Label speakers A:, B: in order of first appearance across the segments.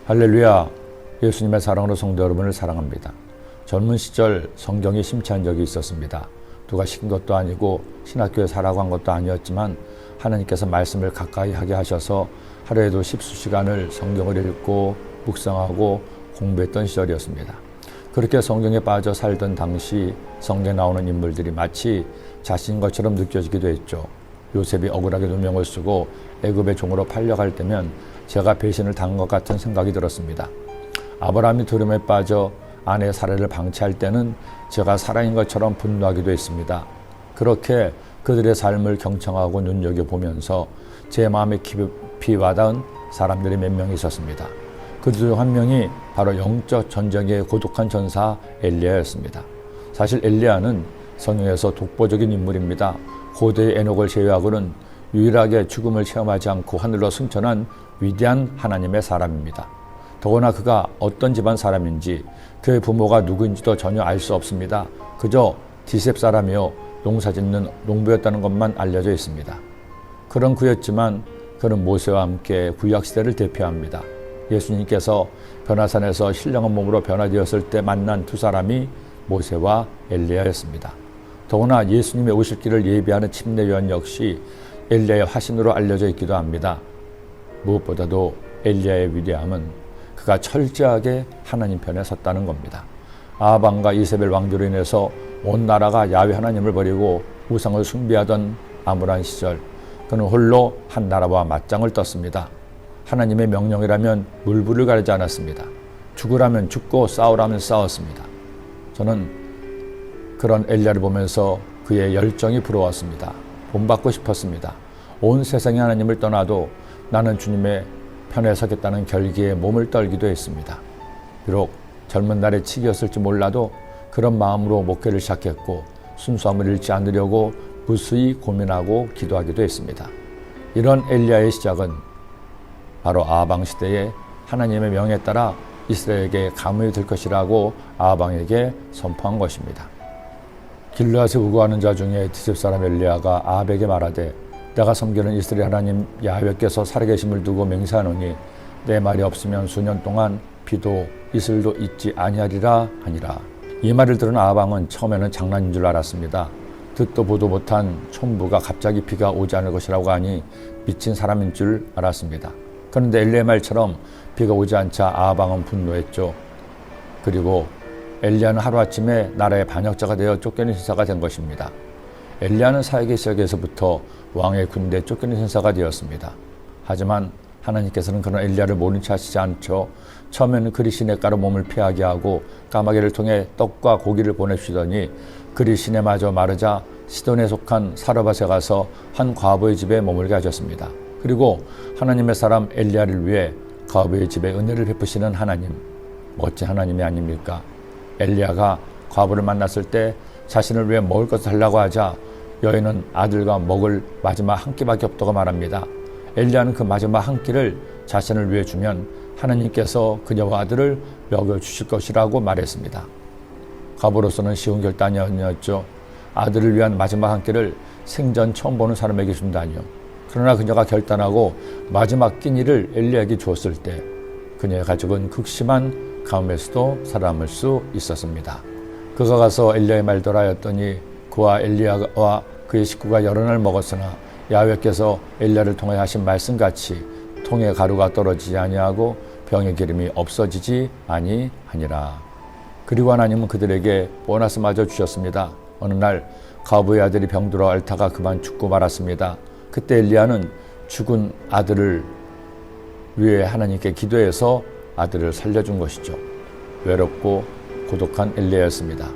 A: 할렐루야. 예수님의 사랑으로 성도 여러분을 사랑합니다. 젊은 시절 성경이 심취한 적이 있었습니다. 누가 시킨 것도 아니고 신학교에 사라고 한 것도 아니었지만 하나님께서 말씀을 가까이 하게 하셔서 하루에도 십수시간을 성경을 읽고 묵상하고 공부했던 시절이었습니다. 그렇게 성경에 빠져 살던 당시 성경에 나오는 인물들이 마치 자신인 것처럼 느껴지기도 했죠. 요셉이 억울하게 누명을 쓰고 애굽의 종으로 팔려갈 때면 제가 배신을 당한 것 같은 생각이 들었습니다. 아브라함이 두려움에 빠져 아내 사라를 방치할 때는 제가 사라인 것처럼 분노하기도 했습니다. 그렇게 그들의 삶을 경청하고 눈여겨보면서 제 마음에 깊이 와닿은 사람들이 몇 명 있었습니다. 그들 중 한 명이 바로 영적 전쟁의 고독한 전사 엘리야였습니다. 사실 엘리야는 성경에서 독보적인 인물입니다. 고대의 에녹을 제외하고는 유일하게 죽음을 체험하지 않고 하늘로 승천한 위대한 하나님의 사람입니다. 더구나 그가 어떤 집안 사람인지 그의 부모가 누구인지도 전혀 알 수 없습니다. 그저 디셉 사람이요 농사짓는 농부였다는 것만 알려져 있습니다. 그런 그였지만 그는 모세와 함께 구약시대를 대표합니다. 예수님께서 변화산에서 신령한 몸으로 변화되었을 때 만난 두 사람이 모세와 엘리야였습니다. 더구나 예수님의 오실 길을 예비하는 침례요한 역시 엘리야의 화신으로 알려져 있기도 합니다. 무엇보다도 엘리야의 위대함은 그가 철저하게 하나님 편에 섰다는 겁니다. 아합과 이세벨 왕조로 인해서 온 나라가 야훼 하나님을 버리고 우상을 숭배하던 암울한 시절 그는 홀로 한 나라와 맞짱을 떴습니다. 하나님의 명령이라면 물불을 가리지 않았습니다. 죽으라면 죽고 싸우라면 싸웠습니다. 저는 그런 엘리야를 보면서 그의 열정이 부러웠습니다. 본받고 싶었습니다. 온 세상이 하나님을 떠나도 나는 주님의 편에 서겠다는 결기에 몸을 떨기도 했습니다. 비록 젊은 날의 치기였을지 몰라도 그런 마음으로 목회를 시작했고 순수함을 잃지 않으려고 무수히 고민하고 기도하기도 했습니다. 이런 엘리야의 시작은 바로 아방 시대에 하나님의 명에 따라 이스라엘에게 가문이 될 것이라고 아방에게 선포한 것입니다. 길르앗에 우거하는 자 중에 디셉 사람 엘리야가 아합에게 말하되 내가 섬기는 이스라엘 하나님 야훼께서 살아계심을 두고 맹세하노니 내 말이 없으면 수년 동안 비도 이슬도 있지 아니하리라 하니라. 이 말을 들은 아합 처음에는 장난인 줄 알았습니다. 듣도 보도 못한 촌부가 갑자기 비가 오지 않을 것이라고 하니 미친 사람인 줄 알았습니다. 그런데 엘리야의 말처럼 비가 오지 않자 아합 분노했죠. 그리고 엘리야는 하루아침에 나라의 반역자가 되어 쫓겨낸 신사가 된 것입니다. 엘리야는 사역의 시작에서부터 왕의 군대에 쫓겨낸 신사가 되었습니다. 하지만 하나님께서는 그런 엘리야를 모른 채 하시지 않죠. 처음에는 그리 시냇가로 몸을 피하게 하고 까마귀를 통해 떡과 고기를 보내주시더니 그리 시내마저 마르자 시돈에 속한 사르밧에 가서 한 과부의 집에 머물게 하셨습니다. 그리고 하나님의 사람 엘리야를 위해 과부의 집에 은혜를 베푸시는 하나님, 멋진 하나님이 아닙니까? 엘리야가 과부를 만났을 때 자신을 위해 먹을 것을 달라고 하자 여인은 아들과 먹을 마지막 한 끼밖에 없다고 말합니다. 엘리야는 그 마지막 한 끼를 자신을 위해 주면 하나님께서 그녀와 아들을 먹여주실 것이라고 말했습니다. 과부로서는 쉬운 결단이 아니었죠. 아들을 위한 마지막 한 끼를 생전 처음 보는 사람에게 준다니요. 그러나 그녀가 결단하고 마지막 끼니를 엘리야에게 주었을 때 그녀의 가족은 극심한 가뭄에서도 살아남을 수 있었습니다. 그가 가서 엘리야의 말대로 하였더니 그와 엘리야와 그의 식구가 여러 날 먹었으나 야훼께서 엘리야를 통해 하신 말씀같이 통에 가루가 떨어지지 아니하고 병의 기름이 없어지지 아니하니라. 그리고 하나님은 그들에게 보너스마저 주셨습니다. 어느 날 과부의 아들이 병들어 앓다가 그만 죽고 말았습니다. 그때 엘리야는 죽은 아들을 위해 하나님께 기도해서 아들을 살려준 것이죠. 외롭고 고독한 엘리야였습니다.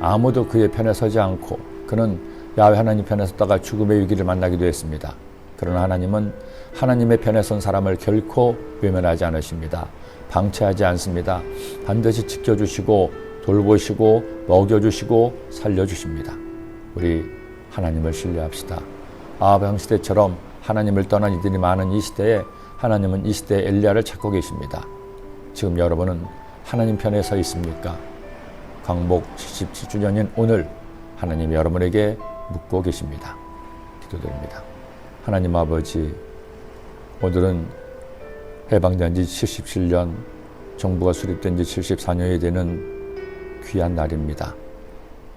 A: 아무도 그의 편에 서지 않고 그는 야훼 하나님 편에 섰다가 죽음의 위기를 만나기도 했습니다. 그러나 하나님은 하나님의 편에 선 사람을 결코 외면하지 않으십니다. 방치하지 않습니다. 반드시 지켜주시고 돌보시고 먹여주시고 살려주십니다. 우리 하나님을 신뢰합시다. 아합 시대처럼 하나님을 떠난 이들이 많은 이 시대에 하나님은 이 시대의 엘리야를 찾고 계십니다. 지금 여러분은 하나님 편에 서 있습니까? 광복 77주년인 오늘 하나님이 여러분에게 묻고 계십니다. 기도드립니다. 하나님 아버지, 오늘은 해방된 지 77년 정부가 수립된 지 74년이 되는 귀한 날입니다.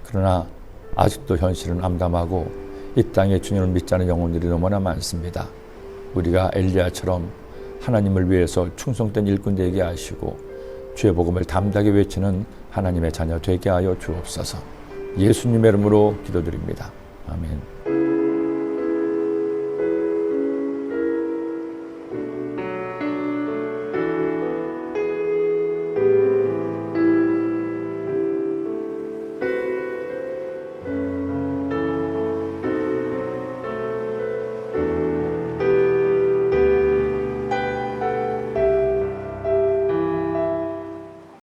A: 그러나 아직도 현실은 암담하고 이 땅에 주님을 믿지 않은 영혼들이 너무나 많습니다. 우리가 엘리야처럼 하나님을 위해서 충성된 일꾼 되게 하시고 주의 복음을 담대하게 외치는 하나님의 자녀 되게 하여 주옵소서. 예수님의 이름으로 기도드립니다. 아멘.